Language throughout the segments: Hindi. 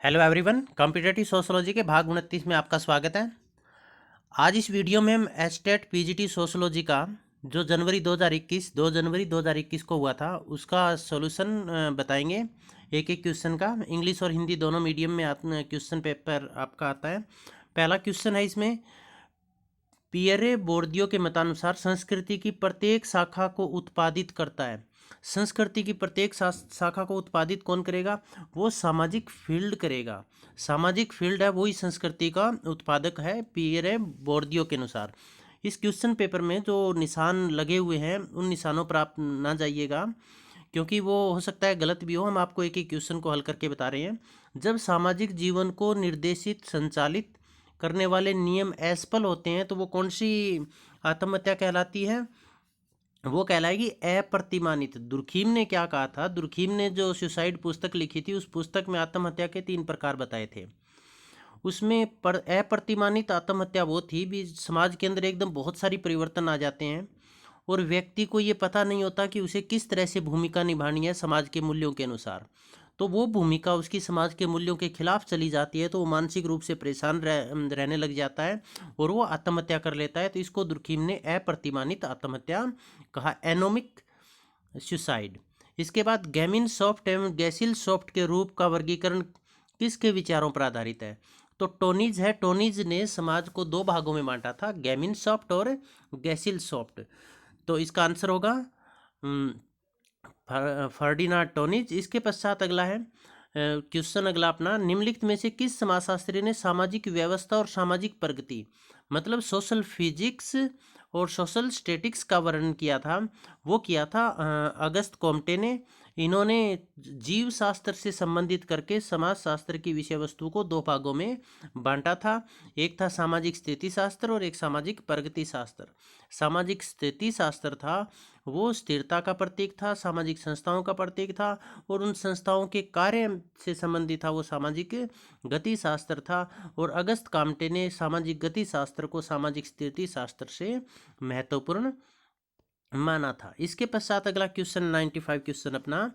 हेलो एवरीवन, कॉम्पिटिटिव सोशोलॉजी के भाग 29 में आपका स्वागत है। आज इस वीडियो में हम एस्टेट पीजीटी सोशोलॉजी का जो दो जनवरी 2021 को हुआ था उसका सॉल्यूशन बताएंगे। एक एक क्वेश्चन का इंग्लिश और हिंदी दोनों मीडियम में क्वेश्चन पेपर आपका आता है। पहला क्वेश्चन है इसमें, पियरे बोर्दियो के मतानुसार संस्कृति की प्रत्येक शाखा को उत्पादित करता है। संस्कृति की प्रत्येक शाखा को उत्पादित कौन करेगा? वो सामाजिक फील्ड करेगा। सामाजिक फील्ड है वही संस्कृति का उत्पादक है पियरे बोर्दियो के अनुसार। इस क्वेश्चन पेपर में जो निशान लगे हुए हैं उन निशानों पर आप ना जाइएगा, क्योंकि वो हो सकता है गलत भी हो। हम आपको एक एक क्वेश्चन को हल करके बता रहे हैं। जब सामाजिक जीवन को निर्देशित संचालित करने वाले नियम असफल होते हैं तो वो कौन सी आत्महत्या कहलाती है? वो कहलाएगी अप्रतिमानित। दुर्खीम ने क्या कहा था? दुर्खीम ने जो सुसाइड पुस्तक लिखी थी उस पुस्तक में आत्महत्या के 3 प्रकार बताए थे। उसमें अप्रतिमानित आत्महत्या वो थी भी समाज के अंदर एकदम बहुत सारी परिवर्तन आ जाते हैं और व्यक्ति को ये पता नहीं होता कि उसे किस तरह से भूमिका निभानी है समाज के मूल्यों के अनुसार। तो वो भूमिका उसकी समाज के मूल्यों के खिलाफ चली जाती है तो वो मानसिक रूप से परेशान रहने लग जाता है और वो आत्महत्या कर लेता है। तो इसको दुर्खीम ने अप्रतिमानित आत्महत्या कहा, एनोमिक सुसाइड। इसके बाद गैमिन सॉफ्ट एवं गैसिल सॉफ्ट के रूप का वर्गीकरण किसके विचारों पर आधारित है? तो टोनीज है। टोनीज ने समाज को 2 भागों में बांटा था, गैमिन सॉफ्ट और गैसिल सॉफ्ट। तो इसका आंसर होगा फर्डिनांड टोनीज। इसके पश्चात अगला है क्वेश्चन अगला अपना, निम्नलिखित में से किस समाजशास्त्री ने सामाजिक व्यवस्था और सामाजिक प्रगति मतलब सोशल फिजिक्स और सोशल स्टेटिक्स का वर्णन किया था? वो किया था अगस्त कॉम्टे ने। इन्होंने जीव शास्त्र से संबंधित करके समाज शास्त्र की विषय वस्तु को 2 भागों में बांटा था। एक था सामाजिक स्थिति शास्त्र और एक सामाजिक प्रगति शास्त्र। सामाजिक स्थिति शास्त्र था वो स्थिरता का प्रतीक था, सामाजिक संस्थाओं का प्रतीक था, और उन संस्थाओं के कार्य से संबंधित था वो सामाजिक गति शास्त्र था। और अगस्त काम्टे ने सामाजिक गति शास्त्र को सामाजिक स्थिति शास्त्र से महत्वपूर्ण माना था। इसके पश्चात अगला क्वेश्चन 95 क्वेश्चन अपना,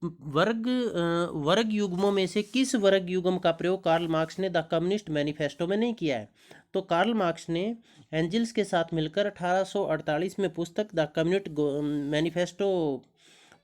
वर्ग युग्मों में से किस वर्ग युग्म का प्रयोग कार्ल मार्क्स ने द कम्युनिस्ट मैनिफेस्टो में नहीं किया है? तो कार्ल मार्क्स ने एंजल्स के साथ मिलकर 1848 में पुस्तक द कम्युनिस्ट मैनिफेस्टो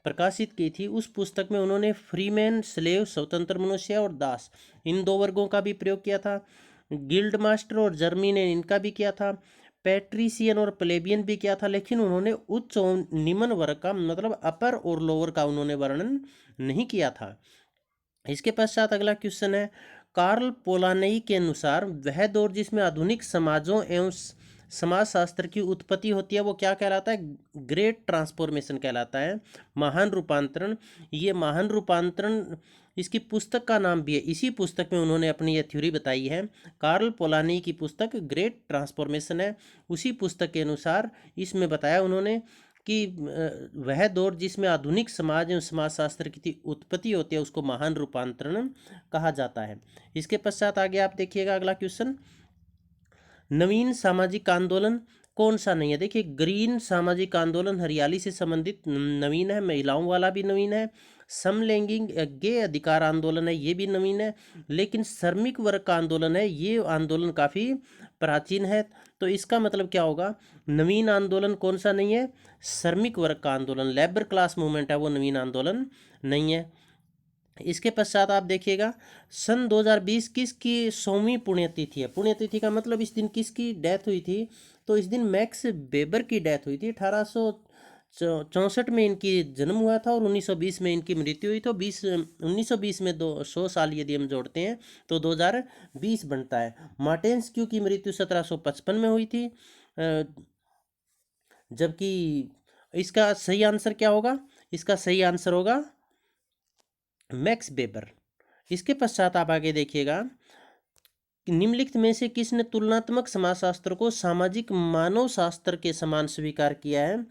प्रकाशित की थी। उस पुस्तक में उन्होंने फ्रीमैन, स्लेव, स्वतंत्र मनुष्य और दास, इन 2 वर्गों का भी प्रयोग किया था। गिल्ड मास्टर और जर्मी ने इनका भी किया था। पैट्रिशियन और प्लेबियन भी किया था, लेकिन उन्होंने उच्च और निम्न वर्ग का मतलब अपर और लोअर का उन्होंने वर्णन नहीं किया था। इसके पश्चात अगला क्वेश्चन है, कार्ल पोलानई के अनुसार वह दौर जिसमें आधुनिक समाजों एवं समाजशास्त्र की उत्पत्ति होती है वो क्या कहलाता है? ग्रेट ट्रांसफॉर्मेशन कहलाता है, महान रूपांतरण। ये महान रूपांतरण इसकी पुस्तक का नाम भी है। इसी पुस्तक में उन्होंने अपनी यह थ्योरी बताई है। कार्ल पोलानी की पुस्तक ग्रेट ट्रांसफॉर्मेशन है। उसी पुस्तक के अनुसार इसमें बताया उन्होंने कि वह दौर जिसमें आधुनिक समाज एवं समाजशास्त्र की उत्पत्ति होती है उसको महान रूपांतरण कहा जाता है। इसके पश्चात आगे आप देखिएगा अगला क्वेश्चन, नवीन सामाजिक आंदोलन कौन सा नहीं है? देखिए, ग्रीन सामाजिक आंदोलन हरियाली से संबंधित नवीन है, महिलाओं वाला भी नवीन है, समलैंगिक गे अधिकार आंदोलन है ये भी नवीन है, लेकिन श्रमिक वर्ग का आंदोलन है ये आंदोलन काफ़ी प्राचीन है। तो इसका मतलब क्या होगा? नवीन आंदोलन कौन सा नहीं है? श्रमिक वर्ग का आंदोलन, लेबर क्लास मूवमेंट है वो नवीन आंदोलन नहीं है। इसके पश्चात आप देखिएगा, सन 2020 किसकी 100वीं पुण्यतिथि है? पुण्यतिथि का मतलब इस दिन किसकी डेथ हुई थी? तो इस दिन मैक्स वेबर की डेथ हुई थी। 1864 में इनकी जन्म हुआ था और 1920 में इनकी मृत्यु हुई। तो 1920 में 100 साल यदि हम जोड़ते हैं तो 2020 बनता है। मार्टेन्स्क्यू की मृत्यु 1755 में हुई थी, जबकि इसका सही आंसर क्या होगा? इसका सही आंसर होगा मैक्स वेबर। इसके पश्चात आप आगे देखिएगा, निम्नलिखित में से किसने तुलनात्मक समाजशास्त्र को सामाजिक मानव शास्त्र के समान स्वीकार किया है?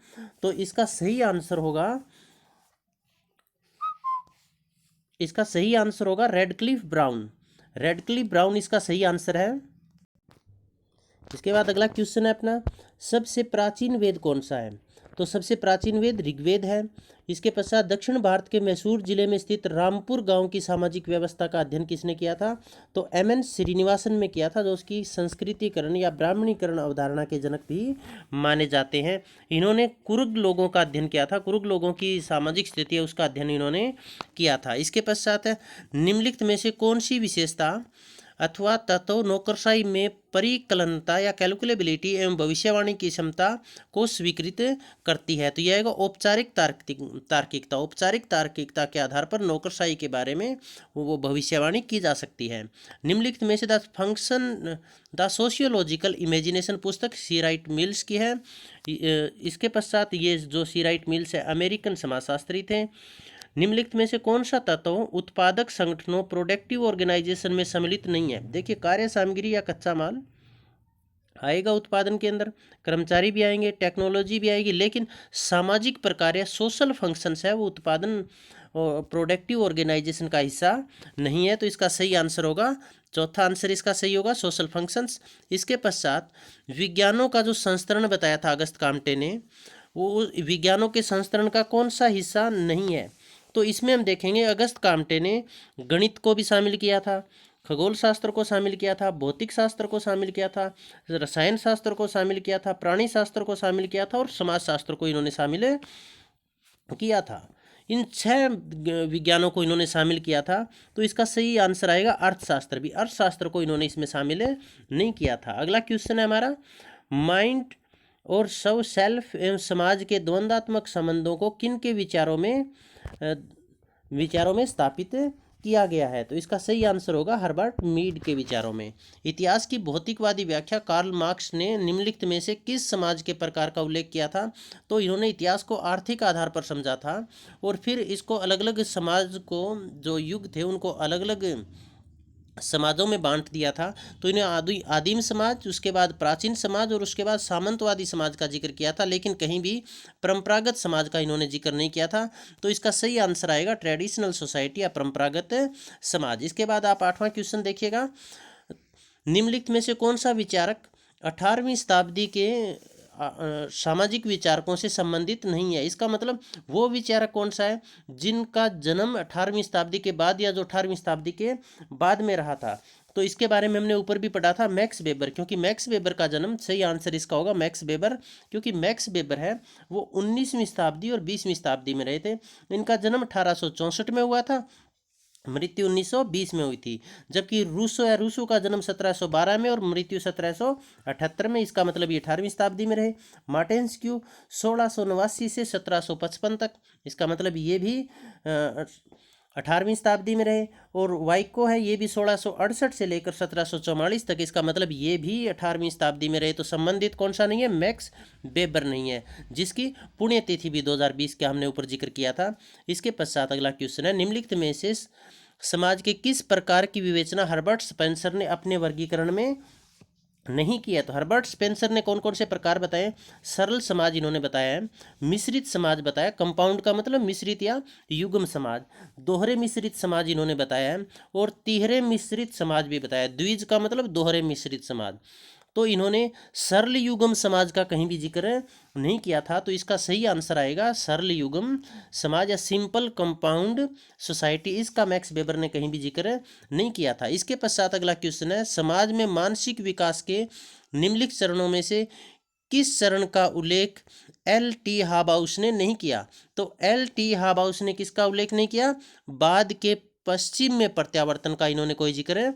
तो इसका सही आंसर होगा रेडक्लिफ ब्राउन। रेडक्लिफ ब्राउन इसका सही आंसर है। इसके बाद अगला क्वेश्चन है अपना, सबसे प्राचीन वेद कौन सा है? तो सबसे प्राचीन वेद ऋग्वेद है। इसके पश्चात दक्षिण भारत के मैसूर जिले में स्थित रामपुर गांव की सामाजिक व्यवस्था का अध्ययन किसने किया था? तो एम.एन. श्रीनिवासन में किया था, जो उसकी संस्कृतिकरण या ब्राह्मणीकरण अवधारणा के जनक भी माने जाते हैं। इन्होंने कुरुग लोगों का अध्ययन किया था, कुरुग लोगों की सामाजिक स्थिति है उसका अध्ययन इन्होंने किया था। इसके पश्चात निम्नलिखित में से कौन सी विशेषता अथवा तत्व नौकरशाही में परिकलनता या कैलकुलेबिलिटी एवं भविष्यवाणी की क्षमता को स्वीकृत करती है? तो यह आएगा औपचारिक तार्किकता। औपचारिक तार्किकता के आधार पर नौकरशाही के बारे में वो भविष्यवाणी की जा सकती है। निम्नलिखित में से द सोशियोलॉजिकल इमेजिनेशन पुस्तक सी राइट मिल्स की है। इसके पश्चात ये जो सी राइट मिल्स है अमेरिकन समाजशास्त्री थे। निम्नलिखित में से कौन सा तत्व उत्पादक संगठनों प्रोडक्टिव ऑर्गेनाइजेशन में सम्मिलित नहीं है? देखिए, कार्य सामग्री या कच्चा माल आएगा उत्पादन के अंदर, कर्मचारी भी आएंगे, टेक्नोलॉजी भी आएगी, लेकिन सामाजिक प्रक्रिया सोशल फंक्शंस है वो उत्पादन प्रोडक्टिव ऑर्गेनाइजेशन का हिस्सा नहीं है। तो इसका सही आंसर होगा, चौथा आंसर इसका सही होगा, सोशल फंक्शंस। इसके पश्चात विज्ञानों का जो संस्करण बताया था अगस्त काम्टे ने, वो विज्ञानों के संस्करण का कौन सा हिस्सा नहीं है? तो इसमें हम देखेंगे अगस्त काम्टे ने गणित को भी शामिल किया था, खगोल शास्त्र को शामिल किया था, भौतिक शास्त्र को शामिल किया था, रसायन शास्त्र को शामिल किया था, प्राणी शास्त्र को शामिल किया था और समाज शास्त्र को इन्होंने शामिल किया था। इन 6 विज्ञानों को इन्होंने शामिल किया था। तो इसका सही आंसर आएगा अर्थशास्त्र भी। अर्थशास्त्र को इन्होंने इसमें शामिल नहीं किया था। अगला क्वेश्चन है हमारा, माइंड और स्व सेल्फ एवं समाज के द्वंद्वात्मक संबंधों को किन के विचारों में स्थापित किया गया है? तो इसका सही आंसर होगा हर्बर्ट मीड के विचारों में। इतिहास की भौतिकवादी व्याख्या कार्ल मार्क्स ने निम्नलिखित में से किस समाज के प्रकार का उल्लेख किया था? तो इन्होंने इतिहास को आर्थिक आधार पर समझा था और फिर इसको अलग अलग समाज को, जो युग थे उनको अलग अलग समाजों में बांट दिया था। तो इन्हें आदिम समाज, उसके बाद प्राचीन समाज और उसके बाद सामंतवादी समाज का जिक्र किया था, लेकिन कहीं भी परंपरागत समाज का इन्होंने जिक्र नहीं किया था। तो इसका सही आंसर आएगा ट्रेडिशनल सोसाइटी या परंपरागत समाज। इसके बाद आप 8वां क्वेश्चन देखिएगा, निम्नलिखित में से कौन सा विचारक 18वीं शताब्दी के सामाजिक विचारकों से संबंधित नहीं है? इसका मतलब वो विचारक कौन सा है जिनका जन्म 18वीं शताब्दी के बाद या जो 18वीं शताब्दी के बाद में रहा था? तो इसके बारे में हमने ऊपर भी पढ़ा था, मैक्स वेबर, क्योंकि मैक्स वेबर का जन्म, सही आंसर इसका होगा मैक्स वेबर, क्योंकि मैक्स वेबर है वो 19वीं शताब्दी और 20वीं शताब्दी में रहे थे। इनका जन्म 1864 में हुआ था, मृत्यु 1920 में हुई थी। जबकि रूसो का जन्म 1712 में और मृत्यु 1778 में। इसका मतलब ये 18वीं शताब्दी में रहे। मार्टेन्स्क्यू 1689 से 1755 तक, इसका मतलब ये भी 18वीं शताब्दी में रहे। और वाइको है ये भी 1668 से लेकर 1744 तक, इसका मतलब ये भी 18वीं शताब्दी में रहे। तो संबंधित कौन सा नहीं है? मैक्स वेबर नहीं है, जिसकी पुण्यतिथि भी 2020 का हमने ऊपर जिक्र किया था। इसके पश्चात अगला क्वेश्चन है, निम्नलिखित में से समाज के किस प्रकार की विवेचना हर्बर्ट स्पेंसर ने अपने वर्गीकरण में नहीं किया? तो हर्बर्ट स्पेंसर ने कौन कौन से प्रकार बताए? सरल समाज इन्होंने बताया है, मिश्रित समाज बताया, कंपाउंड का मतलब मिश्रित या युग्म समाज, दोहरे मिश्रित समाज इन्होंने बताया है, और तिहरे मिश्रित समाज भी बताया। द्विज का मतलब दोहरे मिश्रित समाज। तो इन्होंने सरल युग्म समाज का कहीं भी जिक्र नहीं किया था। तो इसका सही आंसर आएगा सरल युग्म समाज या सिंपल कंपाउंड सोसाइटी। इसका मैक्स वेबर ने कहीं भी जिक्र नहीं किया था। इसके पश्चात अगला क्वेश्चन है, समाज में मानसिक विकास के निम्नलिखित चरणों में से किस चरण का उल्लेख L.T. हाबाउस ने नहीं किया? तो L.T. हाबाउस ने किसका उल्लेख नहीं किया? बाद के पश्चिम में प्रत्यावर्तन का इन्होंने कोई जिक्र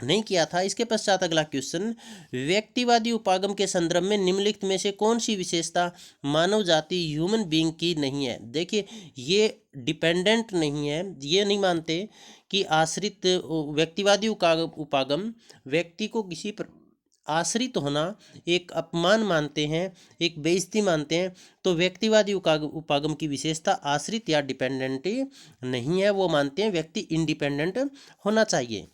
नहीं किया था। इसके पश्चात अगला क्वेश्चन, व्यक्तिवादी उपागम के संदर्भ में निम्नलिखित में से कौन सी विशेषता मानव जाति ह्यूमन बीइंग की नहीं है? देखिए, ये डिपेंडेंट नहीं है, ये नहीं मानते कि आश्रित, व्यक्तिवादी उपागम व्यक्ति को किसी पर आश्रित होना एक अपमान मानते हैं, एक बेइज्जती मानते हैं। तो व्यक्तिवादी उपागम की विशेषता आश्रित या डिपेंडेंट नहीं है, वो मानते हैं व्यक्ति इंडिपेंडेंट होना चाहिए।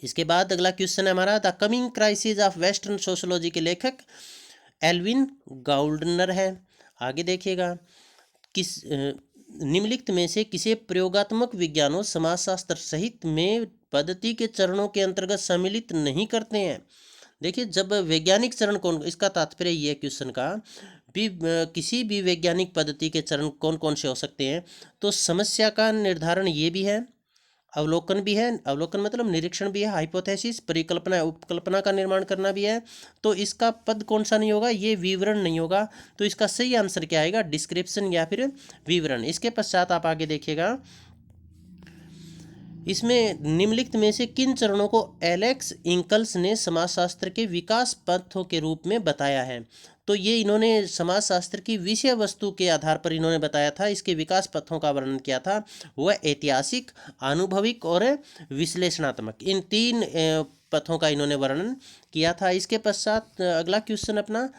इसके बाद अगला क्वेश्चन है हमारा, the coming crisis of western sociology के लेखक एल्विन गाउल्डनर है। आगे देखिएगा, निम्नलिखित में से किसे प्रयोगात्मक विज्ञानों समाजशास्त्र सहित में पद्धति के चरणों के अंतर्गत सम्मिलित नहीं करते हैं? देखिए, जब वैज्ञानिक चरण कौन, इसका तात्पर्य ये क्वेश्चन का, किसी भी वैज्ञानिक पद्धति के चरण कौन कौन से हो सकते हैं? तो समस्या का निर्धारण ये भी है, अवलोकन भी है, अवलोकन मतलब निरीक्षण भी है, हाइपोथेसिस परिकल्पना उपकल्पना का निर्माण करना भी है। तो इसका पद कौन सा नहीं होगा? ये विवरण नहीं होगा। तो इसका सही आंसर क्या आएगा? डिस्क्रिप्शन या फिर विवरण। इसके पश्चात आप आगे देखिएगा, इसमें निम्नलिखित में से किन चरणों को एलेक्स इंकल्स ने समाजशास्त्र के विकास पथों के रूप में बताया है? तो ये इन्होंने समाजशास्त्र की विषय वस्तु के आधार पर इन्होंने बताया था, इसके विकास पथों का वर्णन किया था। वह ऐतिहासिक, अनुभविक और विश्लेषणात्मक, इन तीन पथों का इन्होंने वर्णन किया था। इसके पश्चात अगला क्वेश्चन अपना,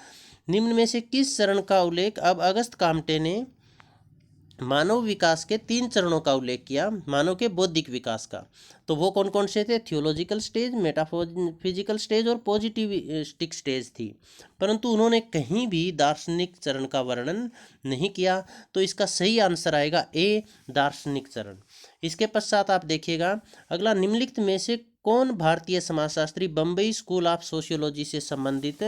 निम्न में से किस चरण का उल्लेख, अब अगस्त काम्टे ने मानव विकास के 3 चरणों का उल्लेख किया, मानव के बौद्धिक विकास का। तो वो कौन कौन से थे? थियोलॉजिकल स्टेज, मेटाफिजिकल स्टेज और पॉजिटिविस्टिक स्टेज थी। परंतु उन्होंने कहीं भी दार्शनिक चरण का वर्णन नहीं किया। तो इसका सही आंसर आएगा ए, दार्शनिक चरण। इसके पश्चात आप देखिएगा अगला, निम्नलिखित में से कौन भारतीय समाजशास्त्री बम्बई स्कूल ऑफ सोशियोलॉजी से संबंधित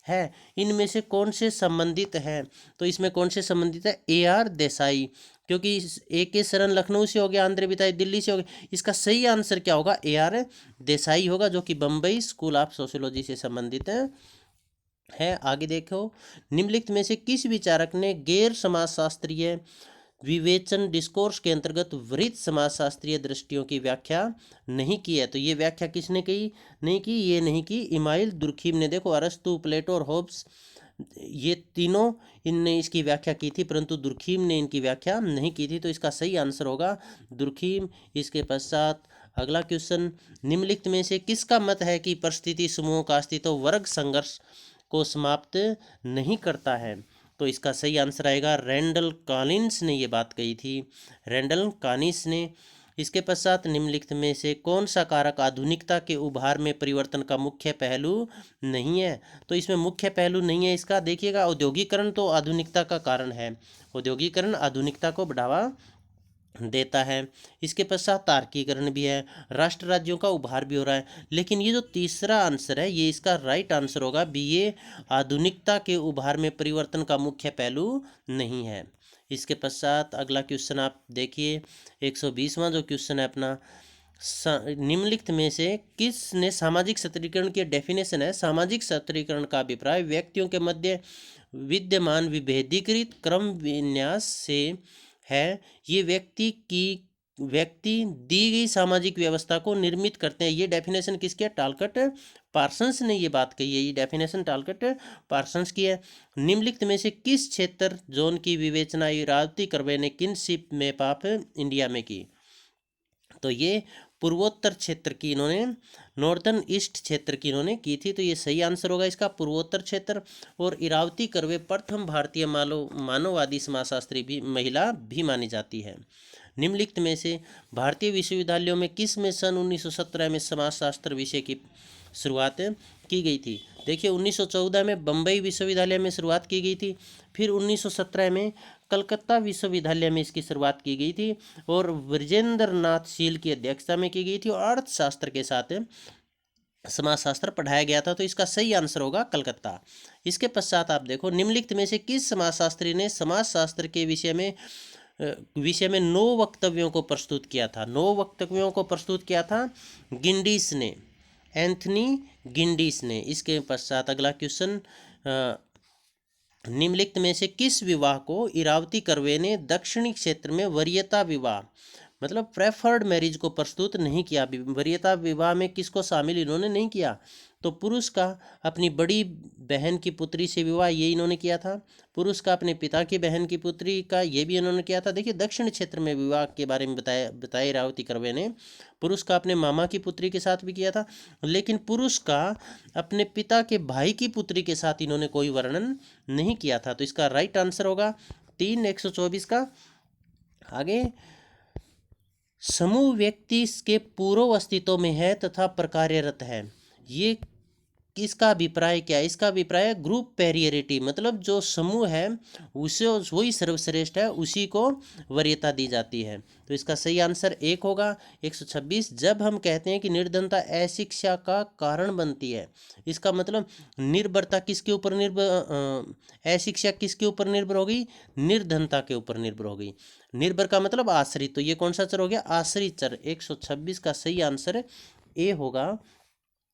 है? इनमें से कौन से संबंधित हैं? तो इसमें कौन से संबंधित है? AR देसाई, क्योंकि AK शरण लखनऊ से हो गया, आंध्र बिताई दिल्ली से हो गया। इसका सही आंसर क्या होगा? AR देसाई होगा, जो कि बम्बई स्कूल ऑफ सोशियोलॉजी से संबंधित है। आगे देखो, निम्नलिखित में से किस विचारक ने गैर समाजशास्त्रीय विवेचन डिस्कोर्स के अंतर्गत वृत्त समाजशास्त्रीय दृष्टियों की व्याख्या नहीं की है? तो ये व्याख्या किसने की? नहीं की, ये नहीं की, इमाइल दुर्खीम ने। देखो, अरस्तु, प्लेटो और होब्स, ये तीनों इनने इसकी व्याख्या की थी, परंतु दुर्खीम ने इनकी व्याख्या नहीं की थी। तो इसका सही आंसर होगा दुर्खीम। इसके पश्चात अगला क्वेश्चन, निम्नलिखित में से किसका मत है कि परिस्थिति समूहों का अस्तित्व वर्ग संघर्ष को समाप्त नहीं करता है? तो इसका सही आंसर आएगा, रैंडल कॉलिंस ने ये बात कही थी, रैंडल कॉलिंस ने। इसके पश्चात निम्नलिखित में से कौन सा कारक आधुनिकता के उभार में परिवर्तन का मुख्य पहलू नहीं है? तो इसमें मुख्य पहलू नहीं है इसका, देखिएगा, औद्योगिकरण तो आधुनिकता का कारण है, औद्योगिकरण आधुनिकता को बढ़ावा देता है। इसके पश्चात तार्कीकरण भी है, राष्ट्र राज्यों का उभार भी हो रहा है। लेकिन ये जो तीसरा आंसर है, ये इसका राइट आंसर होगा बी, ये आधुनिकता के उभार में परिवर्तन का मुख्य पहलू नहीं है। इसके पश्चात अगला क्वेश्चन आप देखिए, 120वां जो क्वेश्चन है अपना, निम्नलिखित में से किसने सामाजिक सत्रीकरण की डेफिनेशन है? सामाजिक सत्रीकरण का अभिप्राय व्यक्तियों के मध्य विद्यमान विभेदीकृत क्रम विन्यास से है। ये व्यक्ति दी गई सामाजिक व्यवस्था को निर्मित करते हैं। ये डेफिनेशन किसकी है? टालकट पार्सन्स ने ये बात कही है, ये डेफिनेशन टालकट पार्सन्स की है। निम्नलिखित में से किस क्षेत्र जोन की विवेचना इरावती कर्वे ने किनशिप मैप ऑफ इंडिया में की? तो ये पूर्वोत्तर क्षेत्र की इन्होंने, नॉर्दर्न ईस्ट क्षेत्र की इन्होंने की थी। तो ये सही आंसर होगा इसका, पूर्वोत्तर क्षेत्र। और इरावती कर्वे प्रथम भारतीय मानववादी समाजशास्त्री भी महिला भी मानी जाती है। निम्नलिखित में से भारतीय विश्वविद्यालयों में किस में सन 1917 में समाजशास्त्र विषय की शुरुआत की गई थी? देखिए, 1914 में बम्बई विश्वविद्यालय में शुरुआत की गई थी, फिर 1917 में कलकत्ता विश्वविद्यालय में इसकी शुरुआत की गई थी, और ब्रजेंद्र नाथ शील की अध्यक्षता में की गई थी, और अर्थशास्त्र के साथ समाजशास्त्र पढ़ाया गया था। तो इसका सही आंसर होगा कलकत्ता। इसके पश्चात आप देखो, निम्नलिखित में से किस समाजशास्त्री ने समाजशास्त्र के विषय में 9 वक्तव्यों को प्रस्तुत किया था? 9 वक्तव्यों को प्रस्तुत किया था गिंडीस ने, एंथनी गिंडीस ने। इसके पश्चात अगला क्वेश्चन, निम्नलिखित में से किस विवाह को इरावती कर्वे ने दक्षिणी क्षेत्र में वरीयता विवाह, मतलब प्रेफर्ड मैरिज को प्रस्तुत नहीं किया? वरीयता विवाह में किसको शामिल इन्होंने नहीं किया? तो पुरुष का अपनी बड़ी बहन की पुत्री से विवाह, ये इन्होंने किया था। पुरुष का अपने पिता की बहन की पुत्री का, ये भी इन्होंने किया था। देखिए, दक्षिण क्षेत्र में विवाह के बारे में बताया इरावती कर्वे ने। पुरुष का अपने मामा की पुत्री के साथ भी किया था, लेकिन पुरुष का अपने पिता के भाई की पुत्री के साथ इन्होंने कोई वर्णन नहीं किया था। तो इसका राइट आंसर होगा 3, 124 का। आगे, समूह व्यक्ति के पूर्व अस्तित्व में है तथा प्रकार्यरत है, ये इसका अभिप्राय क्या है? इसका अभिप्राय है ग्रुप पेरियरिटी, मतलब जो समूह है उसे वही सर्वश्रेष्ठ है, उसी को वरीयता दी जाती है। तो इसका सही आंसर एक होगा। 126, जब हम कहते हैं कि निर्धनता अशिक्षा का कारण बनती है, इसका मतलब निर्भरता किसके ऊपर अशिक्षा किसके ऊपर निर्भर होगी? निर्धनता के ऊपर निर्भर होगी। निर्भर का मतलब आश्रित, तो ये कौन सा चर हो गया? आश्रित चर। 126 का सही आंसर ए होगा।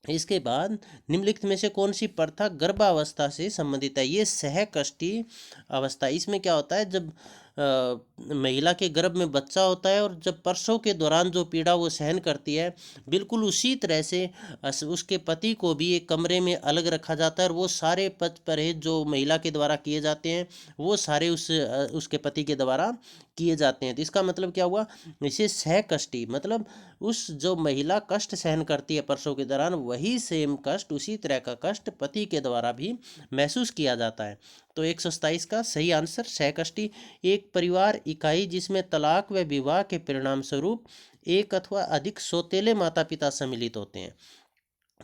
इसके बाद निम्नलिखित में से कौन सी प्रथा गर्भावस्था से संबंधित है? ये सहकष्टी अवस्था। इसमें क्या होता है, जब महिला के गर्भ में बच्चा होता है और जब प्रसव के दौरान जो पीड़ा वो सहन करती है, बिल्कुल उसी तरह से उसके पति को भी एक कमरे में अलग रखा जाता है और वो सारे पथ परहेज जो महिला के द्वारा किए जाते हैं वो सारे उसके पति के द्वारा किए जाते हैं। तो इसका मतलब क्या हुआ? इसे सहकष्टी, मतलब उस जो महिला कष्ट सहन करती है प्रसव के दौरान, वही सेम कष्ट, उसी तरह का कष्ट पति के द्वारा भी महसूस किया जाता है। तो 127 का सही आंसर सहकष्टी। एक परिवार इकाई जिसमें तलाक व विवाह के परिणाम स्वरूप एक अथवा अधिक सौतेले माता पिता सम्मिलित होते हैं,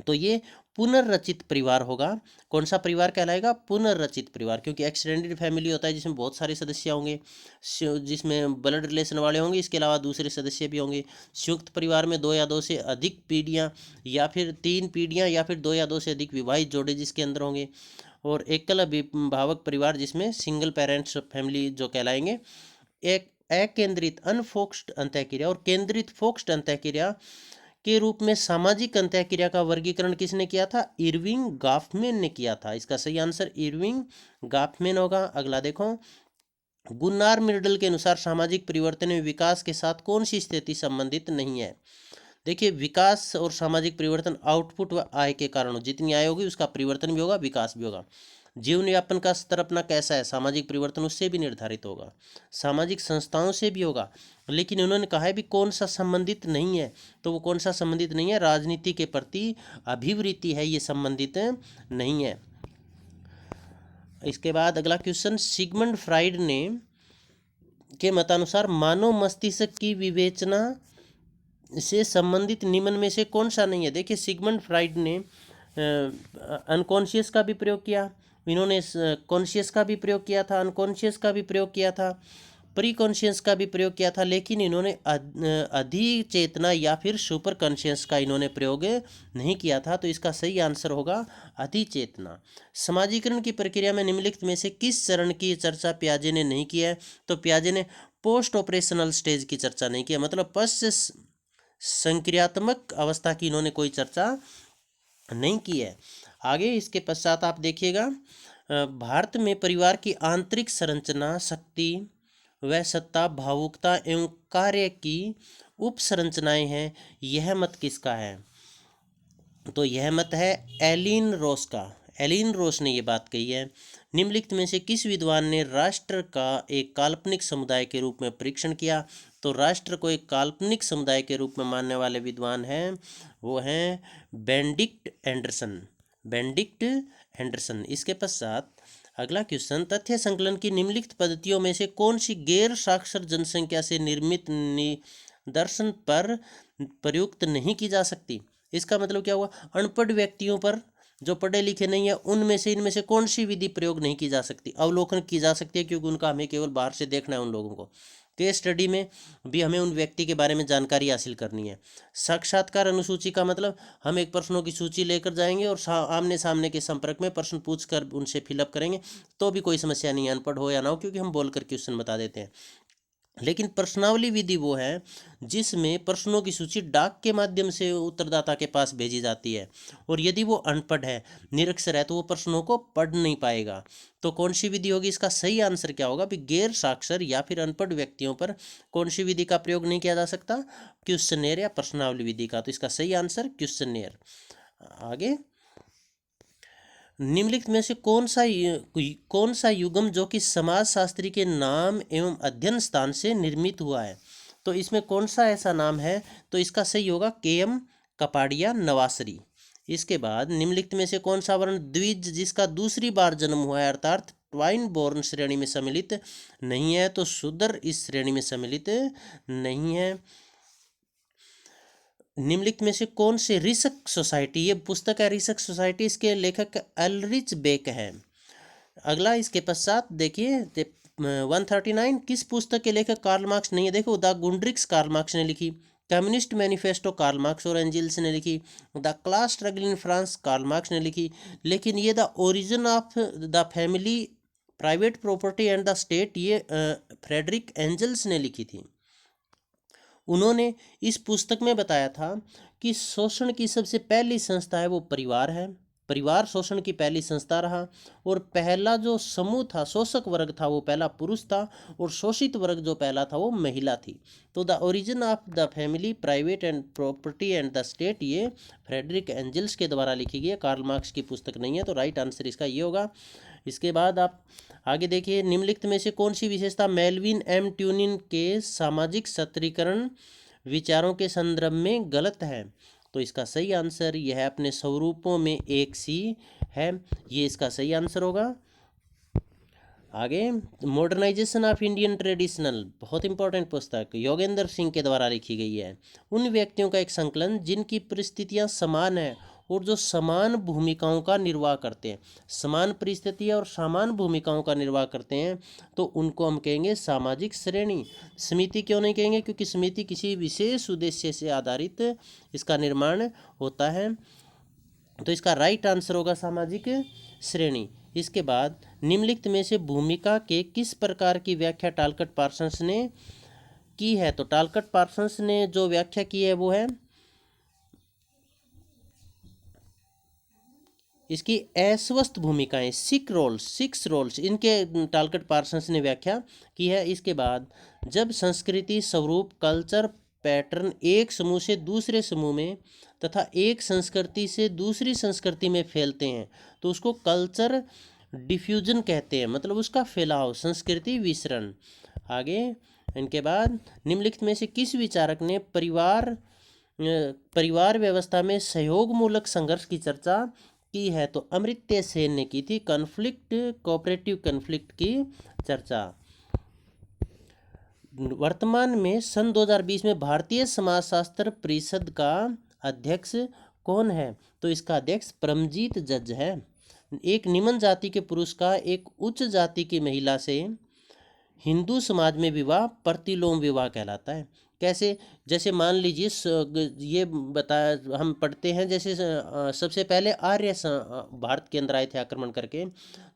तो ये पुनर्रचित परिवार होगा। कौन सा परिवार कहलाएगा? पुनर्रचित परिवार, क्योंकि एक्सटेंडेड फैमिली होता है जिसमें बहुत सारे सदस्य होंगे, जिसमें ब्लड रिलेशन वाले होंगे, इसके अलावा दूसरे सदस्य भी होंगे। संयुक्त परिवार में 2 या 2 से अधिक पीढ़ियाँ, या फिर 3 पीढ़ियाँ, या फिर 2 या 2 से अधिक विवाहित जोड़े जिसके अंदर होंगे। और एकल अभिभावक परिवार जिसमें सिंगल पेरेंट्स फैमिली जो कहलाएंगे। एक अकेंद्रित अनफोक्स्ड अंतःक्रिया और केंद्रित फोक्स्ड अंतःक्रिया के रूप में सामाजिक अंतःक्रिया का वर्गीकरण किसने किया था? इरविंग गॉफमैन ने किया था। इसका सही आंसर इरविंग गॉफमैन होगा। अगला देखो, गुन्नार मिर्डल के अनुसार सामाजिक परिवर्तन में विकास के साथ कौन सी स्थिति संबंधित नहीं है? देखिए, विकास और सामाजिक परिवर्तन आउटपुट व आय के कारण हो, जितनी आय होगी उसका परिवर्तन भी होगा, विकास भी होगा। जीवन यापन का स्तर अपना कैसा है, सामाजिक परिवर्तन उससे भी निर्धारित होगा, सामाजिक संस्थाओं से भी होगा। लेकिन उन्होंने कहा है भी कौन सा संबंधित नहीं है, तो वो कौन सा संबंधित नहीं है? राजनीति के प्रति अभिवृत्ति है, ये संबंधित नहीं है। इसके बाद अगला क्वेश्चन, सिगमंड फ्राइड ने के मतानुसार मानव मस्तिष्क की विवेचना से संबंधित निम्न में से कौन सा नहीं है? देखिए, सिगमंड फ्राइड ने अनकॉन्शियस का भी प्रयोग किया, इन्होंने कॉन्शियस का भी प्रयोग किया था, अनकॉन्शियस का भी प्रयोग किया था, प्री कॉन्शियस का भी प्रयोग किया था, लेकिन इन्होंने अधिचेतना या फिर सुपर कॉन्शियस का इन्होंने प्रयोग नहीं किया था। तो इसका सही आंसर होगा अधिचेतना। समाजीकरण की प्रक्रिया में निम्नलिखित में से किस चरण की चर्चा पियाजे ने नहीं की है? तो पियाजे ने पोस्ट ऑपरेशनल स्टेज की चर्चा नहीं की है, मतलब पश्च संक्रियात्मक अवस्था की इन्होंने कोई चर्चा नहीं की है। आगे इसके पश्चात आप देखिएगा, भारत में परिवार की आंतरिक संरचना, शक्ति व सत्ता, भावुकता एवं कार्य की उप संरचनाएं हैं, यह मत किसका है? तो यह मत है एलिन रोस का। एलिन रोस ने यह बात कही है। निम्नलिखित में से किस विद्वान ने राष्ट्र का एक काल्पनिक समुदाय के रूप में परीक्षण किया? तो राष्ट्र को एक काल्पनिक समुदाय के रूप में मानने वाले विद्वान हैं, वो हैं बेनेडिक्ट एंडरसन। Benedict Anderson. इसके पश्चात अगला क्वेश्चन, तथ्य संकलन की निम्नलिखित पद्धतियों में से कौन सी गैर साक्षर जनसंख्या से निर्मित निदर्शन पर प्रयुक्त नहीं की जा सकती? इसका मतलब क्या हुआ? अनपढ़ व्यक्तियों पर, जो पढ़े लिखे नहीं है, उनमें से इनमें से कौन सी विधि प्रयोग नहीं की जा सकती? अवलोकन की जा सकती है, क्योंकि उनका हमें केवल बाहर से देखना है उन लोगों को। केस स्टडी में भी हमें उन व्यक्ति के बारे में जानकारी हासिल करनी है। साक्षात्कार अनुसूची का मतलब हम एक प्रश्नों की सूची लेकर जाएंगे और आमने सामने के संपर्क में प्रश्न पूछकर उनसे फिलअप करेंगे, तो भी कोई समस्या नहीं है, अनपढ़ हो या ना हो, क्योंकि हम बोलकर क्वेश्चन बता देते हैं। लेकिन प्रश्नावली विधि वो है जिसमें प्रश्नों की सूची डाक के माध्यम से उत्तरदाता के पास भेजी जाती है, और यदि वो अनपढ़ है, निरक्षर है, तो वो प्रश्नों को पढ़ नहीं पाएगा। तो कौन सी विधि होगी? इसका सही आंसर क्या होगा? भी गैर साक्षर या फिर अनपढ़ व्यक्तियों पर कौन सी विधि का प्रयोग नहीं किया जा सकता? क्वेश्चनेयर या प्रश्नावली विधि का। तो इसका सही आंसर क्वेश्चनेयर। आगे, निम्नलिखित में से कौन सा युग्म जो कि समाजशास्त्री के नाम एवं अध्ययन स्थान से निर्मित हुआ है? तो इसमें कौन सा ऐसा नाम है? तो इसका सही होगा KM कपाड़िया नवासरी। इसके बाद निम्नलिखित में से कौन सा वर्ण द्विज जिसका दूसरी बार जन्म हुआ है, अर्थात ट्वाइन बोर्न श्रेणी में सम्मिलित नहीं है? तो शूद्र इस श्रेणी में सम्मिलित नहीं है। निम्नलिखित में से कौन से रिसक सोसाइटी, ये पुस्तक है रिसक सोसाइटी, इसके लेखक अल्रिच बेक है। अगला इसके पश्चात देखिए 139, किस पुस्तक के लेखक कार्ल मार्क्स नहीं है? देखो द गुंड्रिक्स कार्ल मार्क्स ने लिखी, कम्युनिस्ट मैनिफेस्टो कार्ल मार्क्स और एंजिल्स ने लिखी, the class struggle in France Karl Marx ने लिखी, लेकिन ये the origin of the family private property and the state ये फ्रेडरिक एंजल्स ने लिखी थी। उन्होंने इस पुस्तक में बताया था कि शोषण की सबसे पहली संस्था है वो परिवार है, परिवार शोषण की पहली संस्था रहा, और पहला जो समूह था शोषक वर्ग था वो पहला पुरुष था, और शोषित वर्ग जो पहला था वो महिला थी। तो the origin of the family private and property and the state ये फ्रेडरिक एंजल्स के द्वारा लिखी गई है, कार्ल मार्क्स की पुस्तक नहीं है। तो राइट आंसर इसका ये होगा। इसके बाद आप आगे देखिए, निम्नलिखित में से कौन सी विशेषता मेल्विन एम ट्यूनिन के सामाजिक सत्रीकरण विचारों के संदर्भ में गलत है? तो इसका सही आंसर यह है अपने स्वरूपों में एक सी है, ये इसका सही आंसर होगा। आगे मॉडर्नाइजेशन ऑफ इंडियन ट्रेडिशनल, बहुत इंपॉर्टेंट पुस्तक योगेंद्र सिंह के द्वारा लिखी गई है। उन व्यक्तियों का एक संकलन जिनकी परिस्थितियां समान हैं और जो समान भूमिकाओं का निर्वाह करते हैं, समान परिस्थितियां और समान भूमिकाओं का निर्वाह करते हैं, तो उनको हम कहेंगे सामाजिक श्रेणी। समिति क्यों नहीं कहेंगे? क्योंकि समिति किसी विशेष उद्देश्य से आधारित इसका निर्माण होता है। तो इसका राइट आंसर होगा सामाजिक श्रेणी। इसके बाद निम्नलिखित में से भूमिका के किस प्रकार की व्याख्या टालकट पार्सन्स ने की है? तो टालकट पार्सन्स ने जो व्याख्या की है वो है इसकी अस्वस्थ भूमिकाएं, सिक्स रोल्स इनके टालकट पार्सन्स ने व्याख्या की है। इसके बाद जब संस्कृति, स्वरूप, कल्चर, पैटर्न एक समूह से दूसरे समूह में तथा एक संस्कृति से दूसरी संस्कृति में फैलते हैं तो उसको कल्चर डिफ्यूजन कहते हैं, मतलब उसका फैलाव, संस्कृति विसरण। आगे इनके बाद निम्नलिखित में से किस विचारक ने परिवार व्यवस्था में सहयोगमूलक संघर्ष की चर्चा की है? तो अमर्त्य सेन ने की थी कॉन्फ्लिक्ट, कोऑपरेटिव कॉन्फ्लिक्ट की चर्चा। वर्तमान में सन 2020 में भारतीय समाजशास्त्र परिषद का अध्यक्ष कौन है? तो इसका अध्यक्ष परमजीत जज है। एक निम्न जाति के पुरुष का एक उच्च जाति की महिला से हिंदू समाज में विवाह प्रतिलोम विवाह कहलाता है। कैसे? जैसे मान लीजिए ये बताया हम पढ़ते हैं, जैसे सबसे पहले आर्य भारत के अंदर आए थे आक्रमण करके।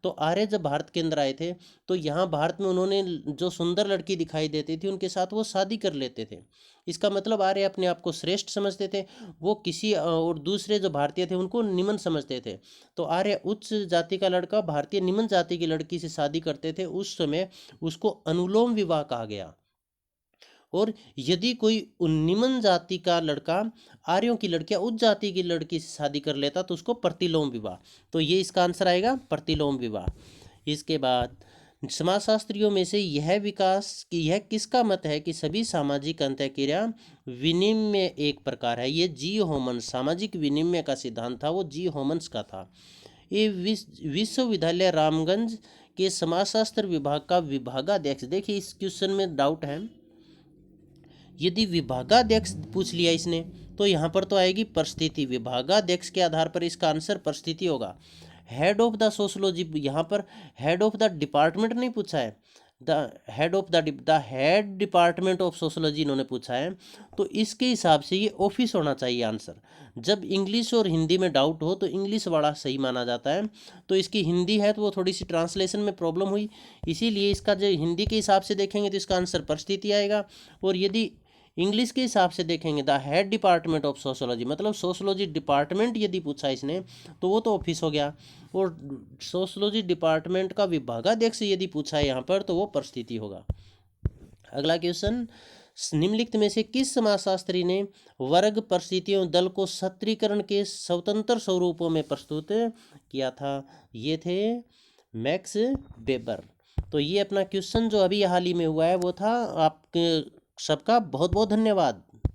तो आर्य जब भारत के अंदर आए थे तो यहाँ भारत में उन्होंने जो सुंदर लड़की दिखाई देती थी उनके साथ वो शादी कर लेते थे। इसका मतलब आर्य अपने आप को श्रेष्ठ समझते थे, वो किसी और दूसरे जो भारतीय थे उनको निम्न समझते थे। तो आर्य उच्च जाति का लड़का भारतीय निम्न जाति की लड़की से शादी करते थे, उस समय उसको अनुलोम विवाह कहा गया। और यदि कोई निम्न जाति का लड़का आर्यों की लड़कियां उच्च जाति की लड़की से शादी कर लेता तो उसको प्रतिलोम विवाह। तो ये इसका आंसर आएगा प्रतिलोम विवाह। इसके बाद समाजशास्त्रियों में से यह किसका मत है कि सभी सामाजिक अंतःक्रिया विनिमय एक प्रकार है? ये जी होमन्स, सामाजिक विनिमय का सिद्धांत था वो जी होमन्स का था। ये विश्वविद्यालय रामगंज के समाजशास्त्र विभाग का विभागाध्यक्ष, देखिए इस क्वेश्चन में डाउट है, यदि विभागाध्यक्ष पूछ लिया इसने तो यहाँ पर तो आएगी परिस्थिति, विभागाध्यक्ष के आधार पर इसका आंसर परिस्थिति होगा। हेड ऑफ द सोशोलॉजी, यहाँ पर हेड ऑफ द डिपार्टमेंट नहीं पूछा है, the head department of sociology इन्होंने पूछा है। तो इसके हिसाब से ये ऑफिस होना चाहिए आंसर। जब इंग्लिश और हिंदी में डाउट हो तो इंग्लिश वाला सही माना जाता है, तो इसकी हिंदी है तो वो थोड़ी सी ट्रांसलेशन में प्रॉब्लम हुई, इसीलिए इसका जो हिंदी के हिसाब से देखेंगे तो इसका आंसर परिस्थिति आएगा। और यदि इंग्लिश के हिसाब से देखेंगे the head department of sociology, मतलब सोशोलॉजी डिपार्टमेंट यदि पूछा इसने तो वो तो ऑफिस हो गया, और सोशोलॉजी डिपार्टमेंट का विभागाध्यक्ष यदि पूछा है यहाँ पर तो वो परिस्थिति होगा। अगला क्वेश्चन, निम्नलिखित में से किस समाजशास्त्री ने वर्ग परिस्थितियों दल को सत्रीकरण के स्वतंत्र स्वरूपों में प्रस्तुत किया था? ये थे मैक्स वेबर। तो ये अपना क्वेश्चन जो अभी हाल ही में हुआ है वो था। आपके सबका बहुत बहुत धन्यवाद।